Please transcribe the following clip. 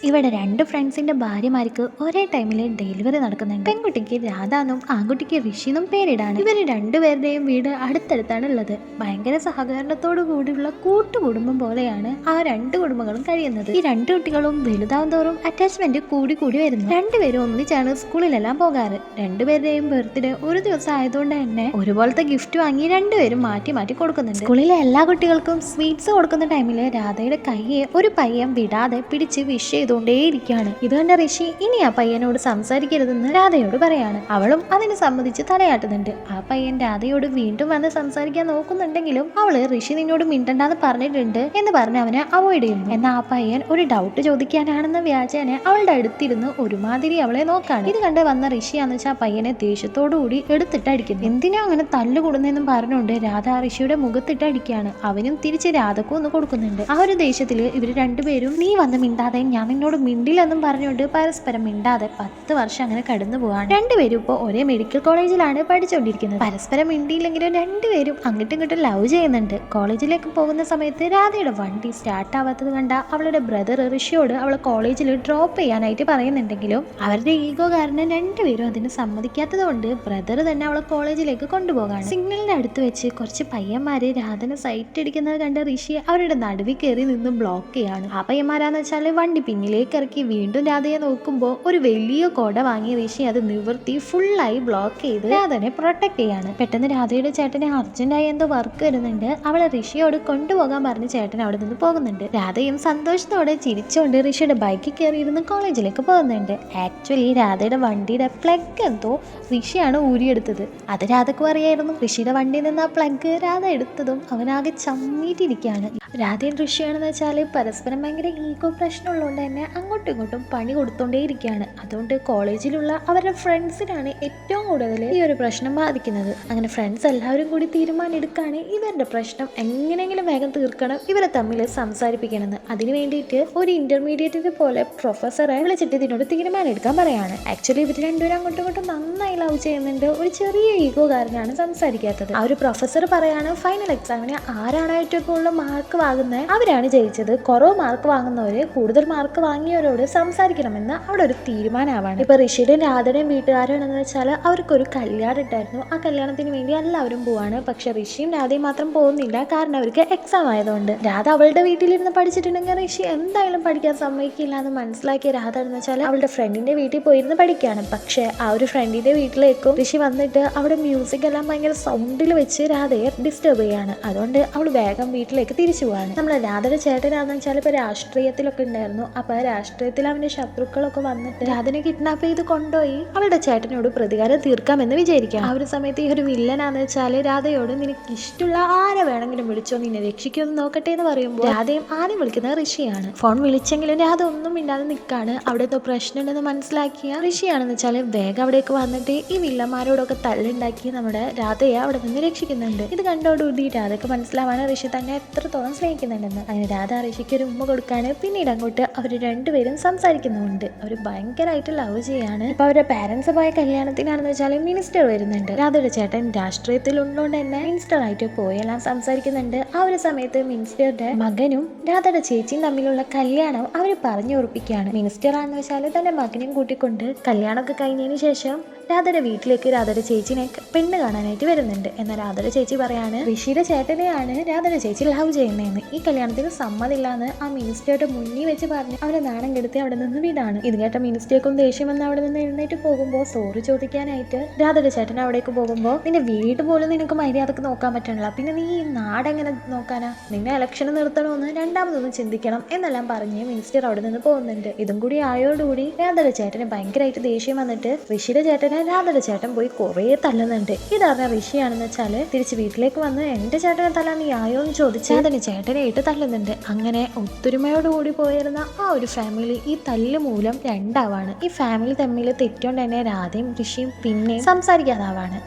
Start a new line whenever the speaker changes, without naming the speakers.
ഇവിടെ രണ്ട് ഫ്രണ്ട്സിന്റെ ഭാര്യമാർക്ക് ഒരേ ടൈമിൽ ഡെലിവറി നടക്കുന്നുണ്ട്. പെൺകുട്ടിക്ക് രാധ എന്നും ആൺകുട്ടിക്ക് ഋഷി എന്നും പേരിടാണ്. ഇവര് രണ്ടുപേരുടെയും വീട് അടുത്തടുത്താണ് ഉള്ളത്. ഭയങ്കര സഹകരണത്തോടു കൂടിയുള്ള കൂട്ടുകുടുംബം പോലെയാണ് ആ രണ്ട് കുടുംബങ്ങളും കഴിയുന്നത്. ഈ രണ്ട് കുട്ടികളും വലുതാവും തോറും അറ്റാച്ച്മെന്റ് കൂടി കൂടി വരുന്നു. രണ്ടുപേരും ഒന്നിച്ചാണ് സ്കൂളിലെല്ലാം പോകാറ്. രണ്ടുപേരുടെയും ബർത്ത്ഡേ ഒരു ദിവസം ആയതുകൊണ്ട് തന്നെ ഒരുപോലത്തെ ഗിഫ്റ്റ് വാങ്ങി രണ്ടുപേരും മാറ്റി മാറ്റി കൊടുക്കുന്നുണ്ട്. സ്കൂളിലെ എല്ലാ കുട്ടികൾക്കും സ്വീറ്റ്സ് കൊടുക്കുന്ന ടൈമില് രാധയുടെ കയ്യെ ഒരു പയ്യൻ വിടാതെ പിടിച്ച് വിഷ് ചെയ്തുകൊണ്ടേയിരിക്കുകയാണ്. ഇത് കണ്ട ഋഷി ഇനി ആ പയ്യനോട് സംസാരിക്കരുതെന്ന് രാധയോട് പറയാണ്. അവളും അതിന് സമ്മതിച്ച് തലയാട്ടുന്നുണ്ട്. ആ പയ്യൻ രാധയോട് വീണ്ടും വന്ന് സംസാരിക്കാൻ നോക്കുന്നുണ്ടെങ്കിലും അവള് ഋഷി നിന്നോട് മിണ്ടണ്ടെന്ന് പറഞ്ഞിട്ടുണ്ട് എന്ന് പറഞ്ഞ് അവനെ അവോയ്ഡ് ചെയ്യുന്നു. എന്നാൽ ആ പയ്യൻ ഒരു ഡൗട്ട് ചോദിക്കാനാണെന്ന വ്യാജേന അവളുടെ അടുത്തിരുന്ന് ഒരുമാതിരി അവളെ നോക്കാണ്. ഇത് കണ്ട് വന്ന ഋഷിയാന്ന് വെച്ചാൽ ആ പയ്യനെ ദേഷ്യത്തോടു കൂടി എടുത്തിട്ട് അടിക്കുന്നു. എന്തിനാ അങ്ങനെ തല്ലുകൂടുന്നെന്നും പറഞ്ഞുകൊണ്ട് രാധ ഋഷിയുടെ മുഖത്തിട്ട് അടിക്കുകയാണ്. അവനും തിരിച്ച് രാധക്കും ഒന്ന് കൊടുക്കുന്നുണ്ട്. ആ ഒരു ദേഷ്യത്തില് ഇവര് രണ്ടുപേരും നീ വന്ന് മിണ്ടാതെ ഞാൻ നിന്നോട് മിണ്ടില്ലെന്നും പറഞ്ഞുകൊണ്ട് പരസ്പരം മിണ്ടാതെ 10 വർഷം അങ്ങനെ കടന്നു പോവാണ്. രണ്ടുപേരും ഇപ്പോൾ ഒരേ മെഡിക്കൽ കോളേജിലാണ് പഠിച്ചുകൊണ്ടിരിക്കുന്നത്. പരസ്പരം മിണ്ടിയില്ലെങ്കിലും രണ്ടുപേരും അങ്ങോട്ടും ഇങ്ങോട്ടും ലവ് ചെയ്യുന്നുണ്ട്. കോളേജിലേക്ക് പോകുന്ന സമയത്ത് രാധയുടെ വണ്ടി സ്റ്റാർട്ട് ആവാത്തത് കണ്ട അവളുടെ ബ്രദർ ഋഷിയോട് അവളെ കോളേജിൽ ഡ്രോപ്പ് ചെയ്യാനായിട്ട് പറയുന്നുണ്ടെങ്കിലും അവരുടെ ഈഗോ കാരണം രണ്ടുപേരും അതിന് സമ്മതിക്കാത്തത് കൊണ്ട് ബ്രദർ തന്നെ അവളെ കോളേജിലേക്ക് കൊണ്ടുപോകാണ്. സിഗ്നലിന്റെ അടുത്ത് വെച്ച് കുറച്ച് പയ്യന്മാര് രാധനെ സൈറ്റ് അടിക്കുന്നത് കണ്ട ഋഷി അവരുടെ നടുവിൽ കയറി നിന്ന് ബ്ലോക്ക് ചെയ്യാണ്. ആ പയ്യന്മാരാന്ന് വെച്ചാൽ വണ്ടി പിന്നിലേക്ക് ഇറക്കി വീണ്ടും രാധയെ നോക്കുമ്പോൾ ഒരു വലിയ കൊട വാങ്ങി ഋഷി അത് നിവർത്തി ഫുള്ളായി ബ്ലോക്ക് ചെയ്ത് രാധനെ പ്രൊട്ടക്ട് ചെയ്യാണ്. പെട്ടെന്ന് രാധയുടെ ചേട്ടനെ അർജന്റായി എന്തോ വർക്ക് വരുന്നുണ്ട്. അവളെ ഋഷിയോട് കൊണ്ടുപോകാൻ പറഞ്ഞ് ചേട്ടൻ അവിടെ നിന്ന് പോകുന്നുണ്ട്. രാധയും സന്തോഷത്തോടെ ചിരിച്ചുകൊണ്ട് ഋഷിയുടെ ബൈക്കിൽ കയറിയിരുന്ന് കോളേജിലേക്ക് പോകുന്നുണ്ട്. ആക്ച്വലി രാധയുടെ വണ്ടിയുടെ പ്ലഗ് എന്തോ ഋഷിയാണ് ഊരിയെടുത്തത്. അത് രാധക്കും അറിയായിരുന്നു. ഋഷിയുടെ വണ്ടിയിൽ നിന്ന് ആ പ്ലഗ് രാധ എടുത്തതും അവനാകെ ചമ്മീറ്റിരിക്കുകയാണ്. രാധയും ഋഷിയാണെന്ന് വെച്ചാൽ പരസ്പരം ഭയങ്കര ഈഗോ പ്രശ്നമുള്ളതുകൊണ്ട് തന്നെ അങ്ങോട്ടും ഇങ്ങോട്ടും പണി കൊടുത്തോണ്ടേയിരിക്കുകയാണ്. അതുകൊണ്ട് കോളേജിലുള്ള അവരുടെ ഫ്രണ്ട്സിനാണ് ഏറ്റവും കൂടുതൽ ഈ ഒരു പ്രശ്നം ബാധിക്കുന്നത്. അങ്ങനെ ഫ്രണ്ട്സ് എല്ലാവരും കൂടി തീരുമാനം എടുക്കുകയാണ് ഇവരുടെ പ്രശ്നം എങ്ങനെയെങ്കിലും വേഗം തീർക്കണം, ഇവരെ തമ്മിൽ സംസാരിപ്പിക്കണമെന്ന്. അതിന് വേണ്ടിയിട്ട് ഒരു ഇന്റർമീഡിയറ്റ് പോലെ പ്രൊഫസറെ വിളിച്ചിട്ട് ഇതിനോട് തീരുമാനം എടുക്കാൻ പറയാണ്. ആക്ച്വലി ഇവർ രണ്ടുപേരും അങ്ങോട്ടും ഇങ്ങോട്ടും നന്നായി ലവ് ചെയ്യുന്നുണ്ട്. ഒരു ചെറിയ ഈഗോ കാരനാണ് സംസാരിക്കാത്തത്. ആ ഒരു പ്രൊഫസർ പറയാണ് ഫൈനൽ എക്സാമിന് ആരാണ് ഏറ്റവും കൂടുതൽ മാർക്ക് വാങ്ങുന്നത് അവരാണ് ജയിച്ചത്. കുറവ് മാർക്ക് വാങ്ങുന്നവര് കൂടുതൽ മാർക്ക് വാങ്ങിയവരോട് സംസാരിക്കണമെന്ന് അവിടെ ഒരു തീരുമാനമാവാണ്. ഇപ്പൊ ഋഷിയുടെയും രാധയുടെയും വീട്ടുകാരാണെന്ന് വെച്ചാൽ അവർക്കൊരു കല്യാണം ഉണ്ടായിരുന്നു. ആ കല്യാണത്തിന് വേണ്ടി എല്ലാവരും പോവാണ്. പക്ഷെ ഋഷിയും രാധയും മാത്രം പോകുന്നില്ല, കാരണം അവർക്ക് എക്സാം ആയതുകൊണ്ട്. രാധ അവളുടെ വീട്ടിലിരുന്ന് പഠിച്ചിട്ടുണ്ടെങ്കിൽ ഋഷി എന്തായാലും പഠിക്കാൻ സമ്മതിക്കില്ല എന്ന് മനസ്സിലാക്കിയ രാധ എന്ന് വെച്ചാൽ അവളുടെ ഫ്രണ്ടിന്റെ വീട്ടിൽ പോയിരുന്ന് പഠിക്കുകയാണ്. പക്ഷെ ആ ഒരു ഫ്രണ്ടിന്റെ വീട്ടിലേക്കും ഋഷി വന്നിട്ട് അവിടെ മ്യൂസിക് എല്ലാം ഭയങ്കര സൗണ്ടിൽ വെച്ച് രാധയെ ഡിസ്റ്റർബ് ചെയ്യാണ്. അതുകൊണ്ട് അവൾ വേഗം വീട്ടിലേക്ക് തിരിച്ചു പോവാണ്. നമ്മളെ രാധയുടെ ചേട്ടനാണെന്ന് വെച്ചാൽ ഇപ്പൊ രാഷ്ട്രീയത്തിലൊക്കെ ഉണ്ടായിരുന്നു. അപ്പൊ രാഷ്ട്രീയത്തിൽ അവന്റെ ശത്രുക്കളൊക്കെ വന്നിട്ട് രാധനെ കിഡ്നാപ്പ് ചെയ്ത് കൊണ്ടുപോയി അവളുടെ ചേട്ടനോട് പ്രതികാരം തീർക്കാമെന്ന് വിചാരിക്കാം. ആ ഒരു സമയത്ത് ഈ ഒരു വില്ലനാന്ന് വെച്ചാൽ രാധയോട് നിനക്ക് ഇഷ്ടമുള്ള ആരെ വേണമെങ്കിലും വിളിച്ചോ, നിന്നെ രക്ഷിക്കുമെന്ന് നോക്കട്ടെ എന്ന് പറയുമ്പോൾ രാധയും ആദ്യം വിളിക്കുന്നത് ഋഷിയാണ്. ഫോൺ വിളിച്ചെങ്കിലും രാധ ഒന്നും മിണ്ടാതെ നിൽക്കാണ്. അവിടെ എന്തോ പ്രശ്നമുണ്ടെന്ന് മനസ്സിലാക്കിയ ഋഷിയാണെന്ന് വെച്ചാൽ വേഗം അവിടേക്ക് വന്നിട്ട് ഈ വില്ലന്മാരോടൊക്കെ തല്ലുണ്ടാക്കി നമ്മുടെ രാധയെ അവിടെ നിന്ന് രക്ഷിക്കുന്നുണ്ട്. ഇത് കണ്ടോടുകൂടി രാധയ്ക്ക് മനസ്സിലാവാണ് ഋഷി തന്നെ എത്രത്തോളം സ്നേഹിക്കുന്നുണ്ടെന്ന്. അങ്ങനെ രാധ ഋഷിക്ക് ഒരു ഉമ്മ കൊടുക്കാണ്. പിന്നീട് അങ്ങോട്ട് അവർ രണ്ടുപേരും സംസാരിക്കുന്നുണ്ട്. അവർ ഭയങ്കരമായിട്ട് ലവ് ചെയ്യാണ്. ഇപ്പൊ അവരുടെ പാരന്റ്സ് പോയ കല്യാണത്തിനാണെന്ന് വെച്ചാൽ മിനിസ്റ്റർ വരുന്നുണ്ട്. രാധയുടെ ചേട്ടൻ രാഷ്ട്രീയത്തിൽ ഉള്ളതുകൊണ്ട് തന്നെ മിനിസ്റ്റർ ആയിട്ട് പോയെല്ലാം സംസാരിക്കുന്നുണ്ട്. ആ ഒരു സമയത്ത് മിനിസ്റ്ററുടെ മകനും രാധയുടെ ചേച്ചിയും തമ്മിലുള്ള കല്യാണം അവർ പറഞ്ഞു ഉറപ്പിക്കുകയാണ്. മിനിസ്റ്റർ ആണെന്ന് വെച്ചാൽ തന്റെ മകനെയും കൂട്ടിക്കൊണ്ട് കല്യാണമൊക്കെ കഴിഞ്ഞതിന് ശേഷം രാധയുടെ വീട്ടിലേക്ക് രാധയുടെ ചേച്ചിനെ പെണ്ണ് കാണാനായിട്ട് വരുന്നുണ്ട്. എന്നാൽ രാധയുടെ ചേച്ചി പറയാണ് ഋഷിയുടെ ചേട്ടനെയാണ് രാധയുടെ ചേച്ചി ലവ് ചെയ്യുന്നതെന്ന്. ഈ കല്യാണത്തിന് സമ്മതില്ലാന്ന് ആ മിനിസ്റ്ററുടെ മുന്നിൽ വെച്ച് പറഞ്ഞ് അവരെ നാണം കെടുത്തി അവിടെ നിന്ന് വിടാണ്. ഇത് കേട്ട മിനിസ്റ്റർക്കും ദേഷ്യം വന്ന് അവിടെ നിന്ന് എഴുന്നേറ്റ് പോകുമ്പോൾ സോറി ചോദിക്കാനായിട്ട് രാധയുടെ ചേട്ടൻ അവിടേക്ക് പോകുമ്പോൾ നിന്റെ വീട് പോലും നിനക്ക് മര്യാദക്ക് നോക്കാൻ പറ്റണില്ല, പിന്നെ നീ ഈ നാടെങ്ങനെ നോക്കാനാ, നിന്നെ ഇലക്ഷന് നിർത്തണമെന്ന് രണ്ടാമതൊന്ന് ചിന്തിക്കണം എന്നെല്ലാം പറഞ്ഞ് മിനിസ്റ്റർ അവിടെ നിന്ന് പോകുന്നുണ്ട്. ഇതും കൂടി ആയോടുകൂടി രാധയുടെ ചേട്ടന് ഭയങ്കരമായിട്ട് ദേഷ്യം വന്നിട്ട് ഋഷിയുടെ ചേട്ടനെ രാധയുടെ ചേട്ടൻ പോയി കുറേ തല്ലുന്നുണ്ട്. ഇതറിഞ്ഞ ഋഷിയാണെന്ന് വെച്ചാല് തിരിച്ച് വീട്ടിലേക്ക് വന്ന് എന്റെ ചേട്ടനെ തല്ലാൻ നീ ആയോ എന്ന് ചോദിച്ച് അതിന് ചേട്ടനെ ഇട്ട് തല്ലുന്നുണ്ട്. അങ്ങനെ ഒത്തൊരുമയോടുകൂടി പോയിരുന്ന ആ ഒരു ഫാമിലി ഈ തല്ല് മൂലം രണ്ടാവാണ്. ഈ ഫാമിലി തമ്മിൽ തെറ്റോണ്ട് തന്നെ രാധയും ഋഷിയും പിന്നെ സംസാരിക്കാതാവാണ്.